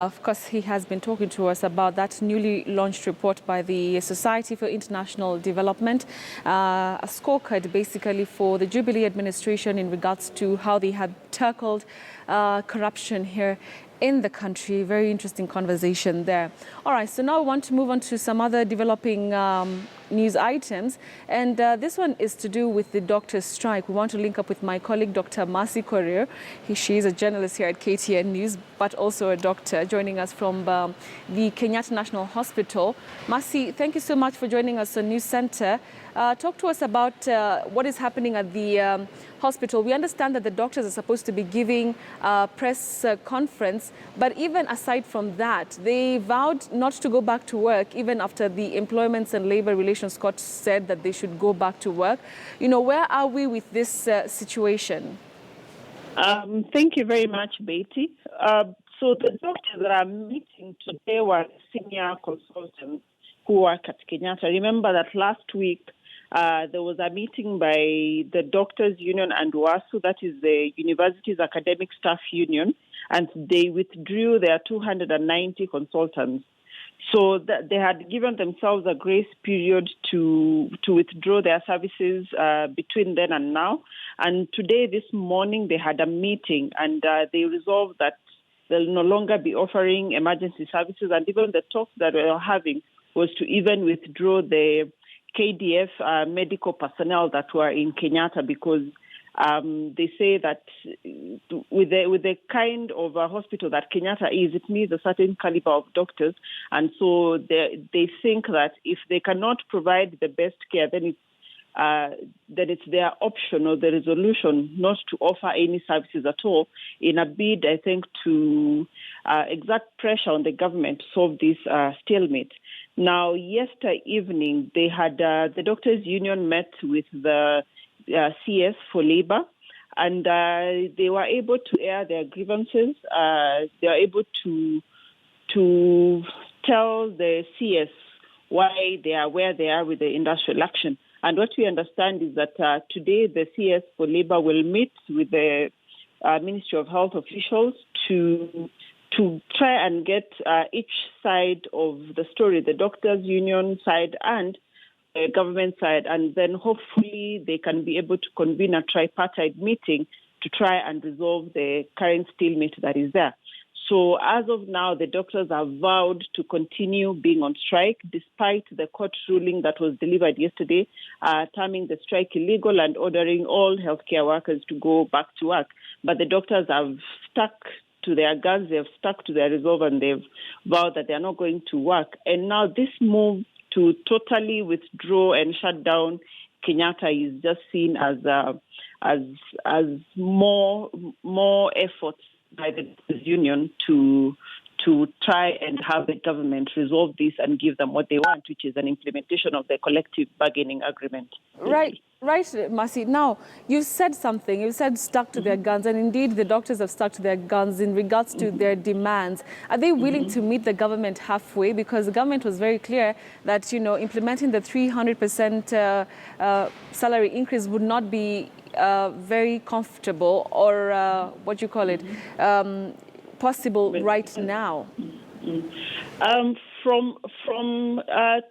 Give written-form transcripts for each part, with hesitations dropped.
Of course, he has been talking to us about that newly launched report by the Society for International Development, a scorecard basically for the Jubilee administration in regards to how they have tackled corruption here in the country. Very interesting conversation there. All right, so now we want to move on to some other developing news items. And this one is to do with the doctors' strike. We want to link up with my colleague, Dr. Mercy Korir. She is a journalist here at KTN News, but also a doctor, joining us from the Kenyatta National Hospital. Mercy, thank you so much for joining us on News Center. Talk to us about what is happening at the hospital. We understand that the doctors are supposed to be giving a press conference, but even aside from that, they vowed not to go back to work even after the Employment and Labor Relations Court said that they should go back to work. You know, where are we with this situation? Thank you very much, Betty. So the doctors that are meeting today were senior consultants who work at Kenyatta. Remember that last week there was a meeting by the Doctors Union and WASU, that is the University's Academic Staff Union, and they withdrew their 290 consultants. So they had given themselves a grace period to withdraw their services between then and now. And today, this morning, they had a meeting and they resolved that they'll no longer be offering emergency services. And even the talks that we were having was to even withdraw the KDF medical personnel that were in Kenyatta, because they say that with the kind of a hospital that Kenyatta is, it needs a certain caliber of doctors. And so they think that if they cannot provide the best care, then it's their option or the resolution not to offer any services at all, in a bid, I think, to exert pressure on the government to solve this stalemate. Now, yesterday evening, they had the Doctors' Union met with the CS for Labor, and they were able to air their grievances. They were able to tell the CS why they are where they are with the industrial action. And what we understand is that today the CS for Labor will meet with the Ministry of Health officials to try and get each side of the story, the Doctors' Union side and the government side, and then hopefully they can be able to convene a tripartite meeting to try and resolve the current stalemate that is there. So as of now, the doctors have vowed to continue being on strike despite the court ruling that was delivered yesterday, terming the strike illegal and ordering all healthcare workers to go back to work. But the doctors have stuck to their guns, they've stuck to their resolve, and they've vowed that they're not going to work. And now this move to totally withdraw and shut down Kenyatta is just seen as more efforts by the union to try and have the government resolve this and give them what they want, which is an implementation of the collective bargaining agreement. Right, Mercy. Now, you said something. You said stuck to their guns, and indeed the doctors have stuck to their guns in regards to their demands. Are they willing to meet the government halfway? Because the government was very clear that, you know, implementing the 300% salary increase would not be very comfortable or what you call it, possible right now. From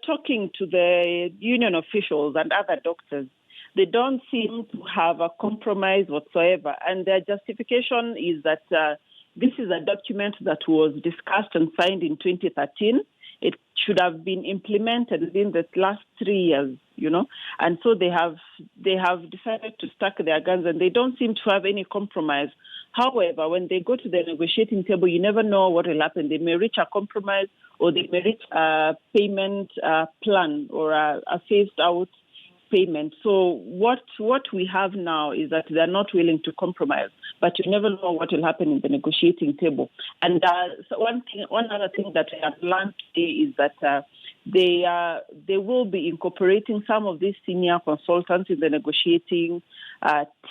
talking to the union officials and other doctors, they don't seem to have a compromise whatsoever. And their justification is that this is a document that was discussed and signed in 2013. It should have been implemented within the last 3 years, you know. And so they have decided to stack their guns, and they don't seem to have any compromise. However, when they go to the negotiating table, you never know what will happen. They may reach a compromise, or they may reach a payment plan or a phased out payment. So what we have now is that they're not willing to compromise, but you never know what will happen in the negotiating table. And so one other thing that we have learned today is that they will be incorporating some of these senior consultants in the negotiating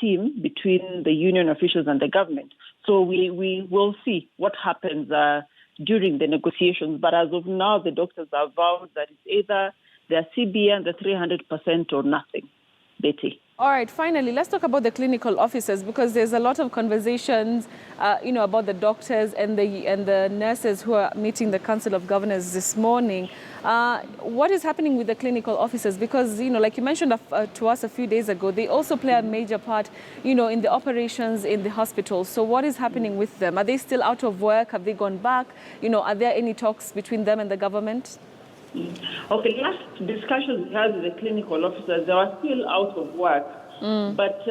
team between the union officials and the government. So we will see what happens during the negotiations. But as of now, the doctors have vowed that it's either their CBA and the 300% or nothing. Betty. All right, finally, let's talk about the clinical officers, because there's a lot of conversations, about the doctors and the nurses who are meeting the Council of Governors this morning. What is happening with the clinical officers? Because, like you mentioned to us a few days ago, they also play a major part, in the operations in the hospitals. So what is happening with them? Are they still out of work? Have they gone back? Are there any talks between them and the government? Okay, last discussions we had with the clinical officers, they were still out of work. But,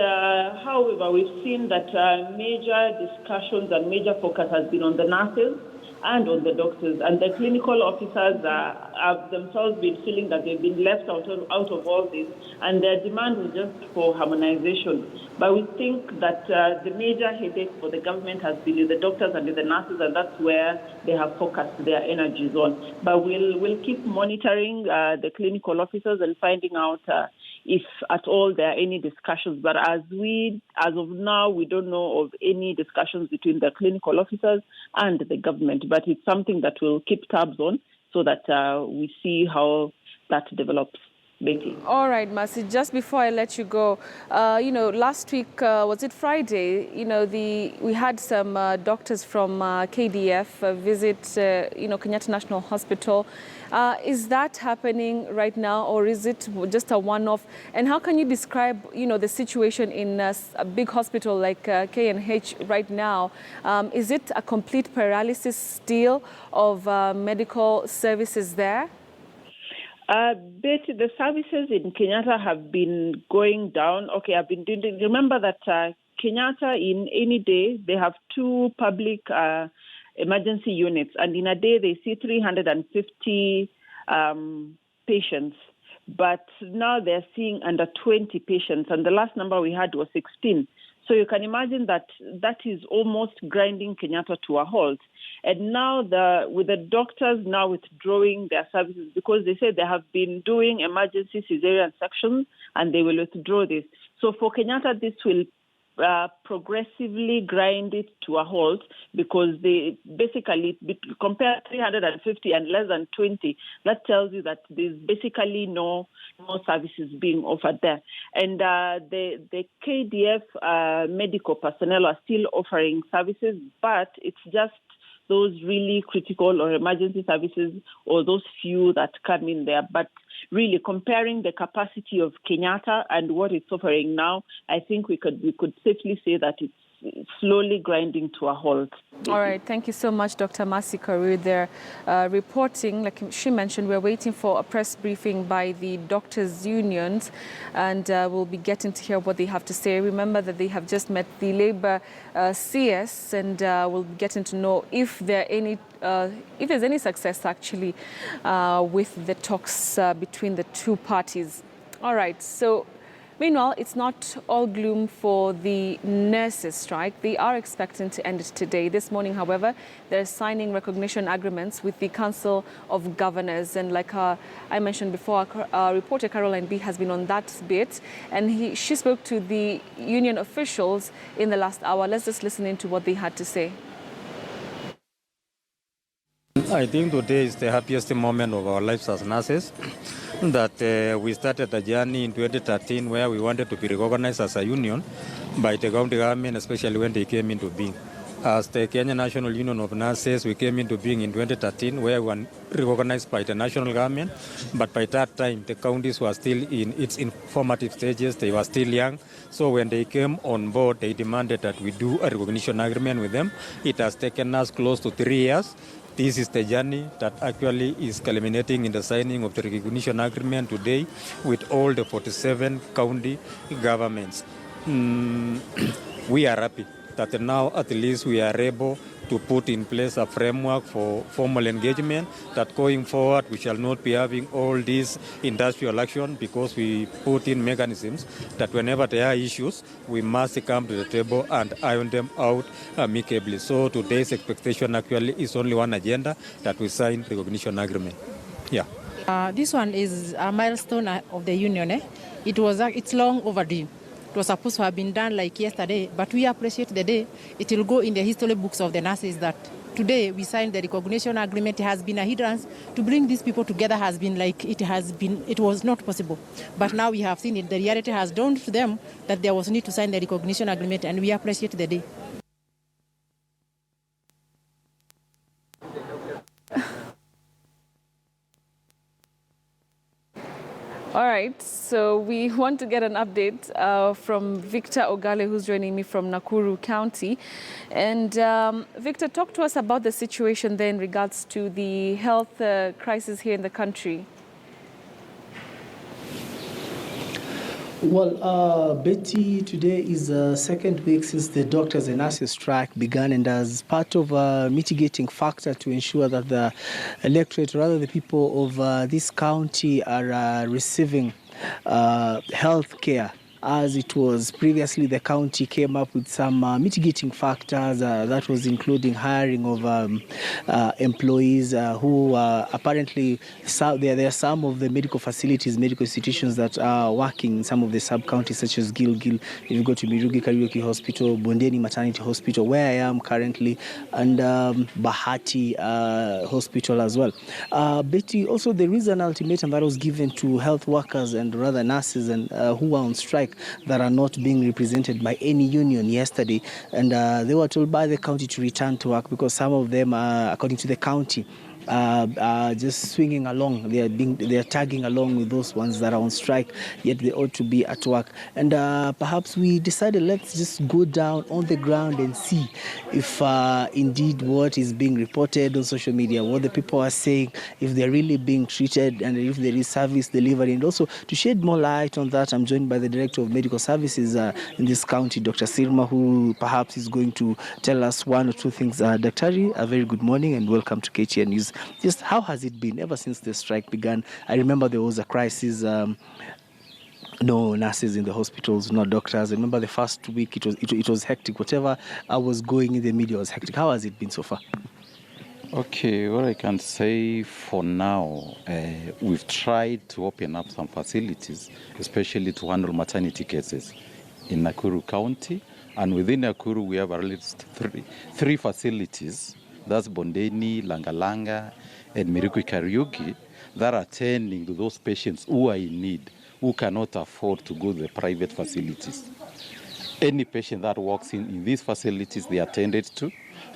however, we've seen that major discussions and major focus has been on the nurses and on the doctors. And the clinical officers have themselves been feeling that they've been left out of all this, and their demand was just for harmonization. But we think that the major headache for the government has been with the doctors and with the nurses, and that's where they have focused their energies on. But we'll keep monitoring the clinical officers and finding out if at all there are any discussions. But as of now, we don't know of any discussions between the clinical officers and the government. But it's something that we'll keep tabs on so that we see how that develops. Betty. All right, Mercy, just before I let you go, last week, was it Friday, we had some doctors from KDF visit, Kenyatta National Hospital. Is that happening right now, or is it just a one-off? And how can you describe, the situation in a big hospital like K&H right now? Is it a complete paralysis still of medical services there? Betty, the services in Kenyatta have been going down. Okay, I've been doing. Remember that Kenyatta, in any day, they have 2 public emergency units, and in a day they see 350 patients. But now they're seeing under 20 patients, and the last number we had was 16. So you can imagine that is almost grinding Kenyatta to a halt. And now with the doctors now withdrawing their services, because they said they have been doing emergency cesarean sections and they will withdraw this. So for Kenyatta, this will progressively grind it to a halt, because they basically compare 350 and less than 20. That tells you that there's basically no services being offered there. And the KDF medical personnel are still offering services, but it's just those really critical or emergency services, or those few that come in there. But really, comparing the capacity of Kenyatta and what it's offering now, I think we could safely say that it's slowly grinding to a halt. All right. Thank you so much, Dr. Mercy Karu. They're reporting, like she mentioned, we're waiting for a press briefing by the doctors' unions, and we'll be getting to hear what they have to say. Remember that they have just met the Labour CS, and we'll be getting to know if there's any success, actually, with the talks between the two parties. All right. So, meanwhile, it's not all gloom for the nurses' strike. They are expecting to end it today. This morning, however, they're signing recognition agreements with the Council of Governors. And like I mentioned before, our reporter Caroline B has been on that bit, and she spoke to the union officials in the last hour. Let's just listen into what they had to say. I think today is the happiest moment of our lives as nurses, that we started a journey in 2013 where we wanted to be recognized as a union by the county government, especially when they came into being. As the Kenya National Union of Nurses, we came into being in 2013, where we were recognized by the national government. But by that time, the counties were still in its informative stages. They were still young. So when they came on board, they demanded that we do a recognition agreement with them. It has taken us close to 3 years. This is the journey that actually is culminating in the signing of the recognition agreement today with all the 47 county governments. We are happy that now at least we are able to put in place a framework for formal engagement, that going forward we shall not be having all this industrial action, because we put in mechanisms that whenever there are issues, we must come to the table and iron them out amicably. So today's expectation actually is only one agenda, that we sign recognition agreement. Yeah. This one is a milestone of the union. It's long overdue. It was supposed to have been done like yesterday, but we appreciate the day. It will go in the history books of the nurses that today we signed the recognition agreement. It has been a hindrance to bring these people together. It was not possible. But now we have seen it. The reality has dawned to them that there was need to sign the recognition agreement, and we appreciate the day. All right, so we want to get an update from Victor Ogale, who's joining me from Nakuru County. And Victor, talk to us about the situation there in regards to the health crisis here in the country. Well, Betty, today is the second week since the doctors and nurses strike began, and as part of a mitigating factor to ensure that the electorate, rather the people of this county, are receiving health care. As it was previously, the county came up with some mitigating factors that was including hiring of employees who apparently there are some of the medical facilities, medical institutions that are working in some of the sub-counties such as Gilgil. If you go to Mirugi Kariuki Hospital, Bondeni Maternity Hospital, where I am currently, and Bahati Hospital as well. Betty, also there is an ultimatum that was given to health workers and rather nurses and who are on strike that are not being represented by any union yesterday, and they were told by the county to return to work because some of them, according to the county, just swinging along. They are tagging along with those ones that are on strike, yet they ought to be at work. And perhaps we decided let's just go down on the ground and see if indeed what is being reported on social media, what the people are saying, if they're really being treated, and if there is service delivery. And also to shed more light on that, I'm joined by the Director of Medical Services in this county, Dr. Sirma, who perhaps is going to tell us one or two things. Daktari, a very good morning and welcome to KTN News. Just how has it been ever since the strike began? I remember there was a crisis. No nurses in the hospitals, no doctors. I remember the first week it was hectic. Whatever I was going in the media was hectic. How has it been so far? Okay, what I can say for now, we've tried to open up some facilities, especially to handle maternity cases in Nakuru County. And within Nakuru, we have at least three facilities. That's Bondeni, Langalanga, and Mirikwi Kariuki that are attending to those patients who are in need, who cannot afford to go to the private facilities. Any patient that walks in these facilities, they are attended to,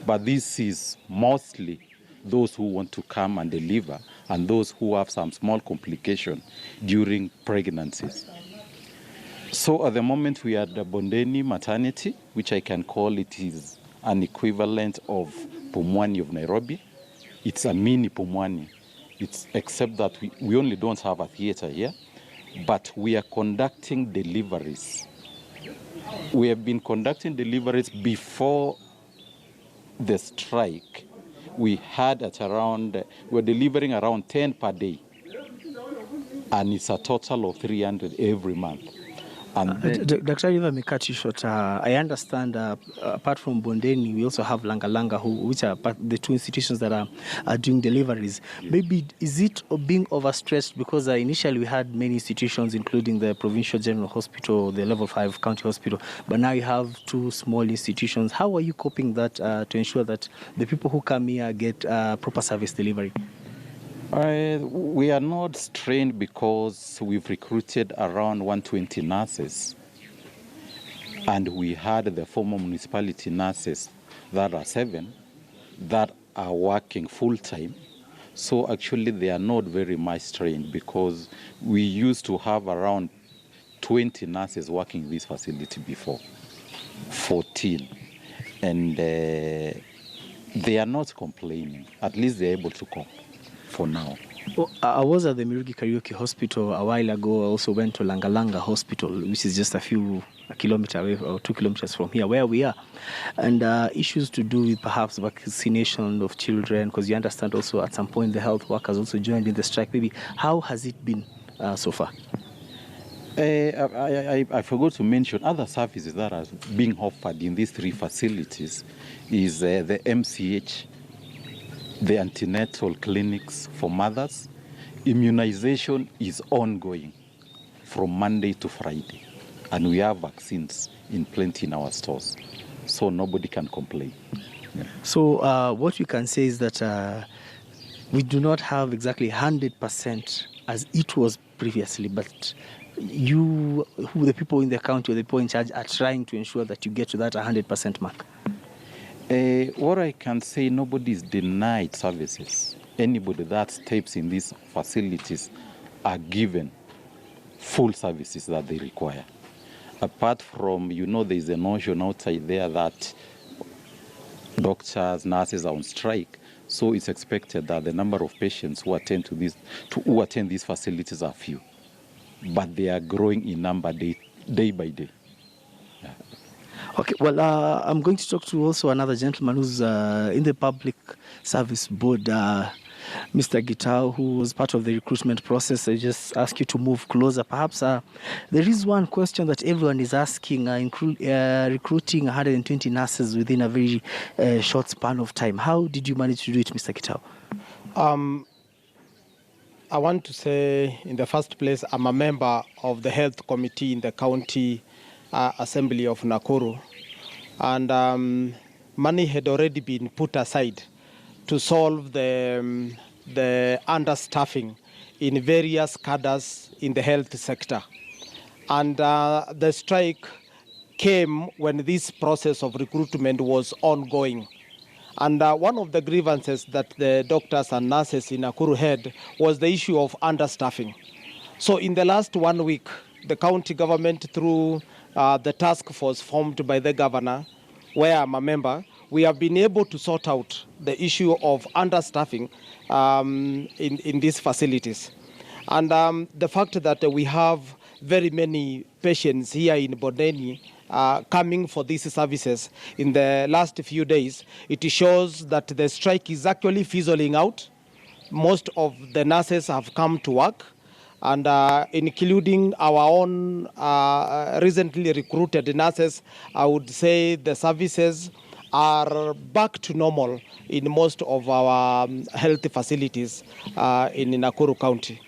but this is mostly those who want to come and deliver and those who have some small complication during pregnancies. So at the moment we are at the Bondeni maternity, which I can call it is an equivalent of Pumwani of Nairobi. It's a mini Pumwani. It's except that we only don't have a theater here, but we are conducting deliveries. We have been conducting deliveries before the strike. We we're delivering around 10 per day, and it's a total of 300 every month. Dr. Riva, may cut you short. I understand apart from Bondeni, we also have Langalanga, which are the two institutions that are doing deliveries. Maybe is it being overstretched because initially we had many institutions, including the Provincial General Hospital, the Level 5 County Hospital, but now you have two small institutions. How are you coping that to ensure that the people who come here get proper service delivery? We are not strained because we've recruited around 120 nurses, and we had the former municipality nurses that are 7 that are working full-time. So actually they are not very much strained because we used to have around 20 nurses working in this facility before, 14. And they are not complaining. At least they're able to cope for now. Well, I was at the Mirugi Kariuki Hospital a while ago. I also went to Langalanga Hospital, which is just a kilometer away or 2 kilometers from here where we are. And issues to do with perhaps vaccination of children, because you understand also at some point the health workers also joined in the strike. Maybe how has it been so far? I forgot to mention other services that are being offered in these 3 facilities is the MCH, the antenatal clinics for mothers. Immunization is ongoing from Monday to Friday, and we have vaccines in plenty in our stores, so nobody can complain. So what we can say is that we do not have exactly 100% as it was previously, but you, who the people in the county or the people in charge, are trying to ensure that you get to that 100% mark. What I can say, nobody is denied services. Anybody that steps in these facilities are given full services that they require. Apart from, there's a notion outside there that doctors, nurses are on strike. So it's expected that the number of patients who attend these facilities are few. But they are growing in number day by day. Yeah. Okay, well, I'm going to talk to also another gentleman who's in the Public Service Board, Mr. Gitau, who was part of the recruitment process. I just ask you to move closer. Perhaps there is one question that everyone is asking, recruiting 120 nurses within a very short span of time. How did you manage to do it, Mr. Gitau? I want to say, in the first place, I'm a member of the Health Committee in the County Assembly of Nakuru, and money had already been put aside to solve the understaffing in various cadres in the health sector. And the strike came when this process of recruitment was ongoing. And one of the grievances that the doctors and nurses in Nakuru had was the issue of understaffing. So in the last 1 week, the county government, through the task force formed by the governor, where I'm a member, we have been able to sort out the issue of understaffing in these facilities. And the fact that we have very many patients here in Bondeni coming for these services in the last few days, it shows that the strike is actually fizzling out. Most of the nurses have come to work, and including our own recently recruited nurses, I would say the services are back to normal in most of our health facilities in Nakuru County.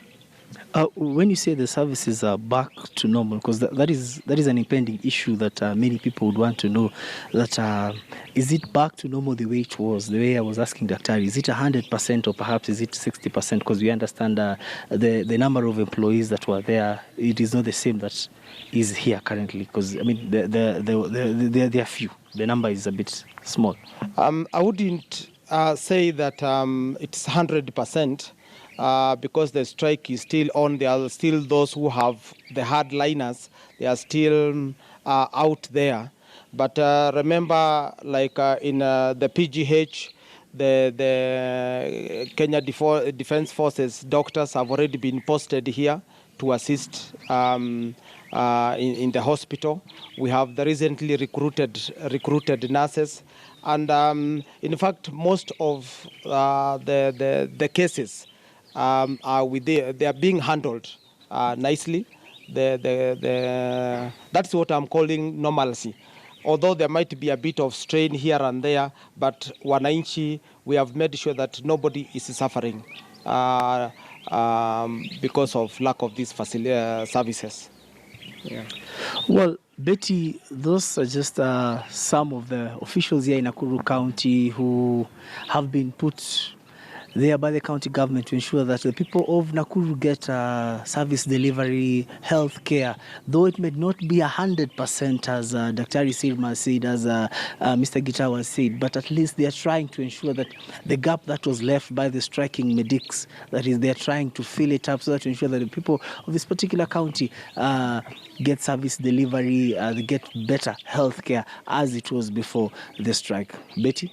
When you say the services are back to normal, because that is an impending issue that many people would want to know, that is it back to normal the way it was, the way I was asking Dr. Is it 100% or perhaps is it 60%? Because we understand the number of employees that were there, it is not the same that is here currently, because I mean they are few. The number is a bit small. I wouldn't say that it's 100%. Because the strike is still on. There are still those who have the hardliners. They are still out there. But remember, like in the PGH, the Kenya Defense Forces doctors have already been posted here to assist in the hospital. We have the recently recruited nurses. And in fact, most of the cases they are being handled nicely. That's what I'm calling normalcy. Although there might be a bit of strain here and there, but wananchi, we have made sure that nobody is suffering because of lack of these services. Yeah. Well, Betty, those are just some of the officials here in Nakuru County who have been put there by the county government to ensure that the people of Nakuru get service delivery, health care, though it may not be 100% as Dr. Sirma said, as Mr. Gitawa said, but at least they are trying to ensure that the gap that was left by the striking medics, that is, they are trying to fill it up so that to ensure that the people of this particular county get service delivery, they get better health care as it was before the strike. Betty?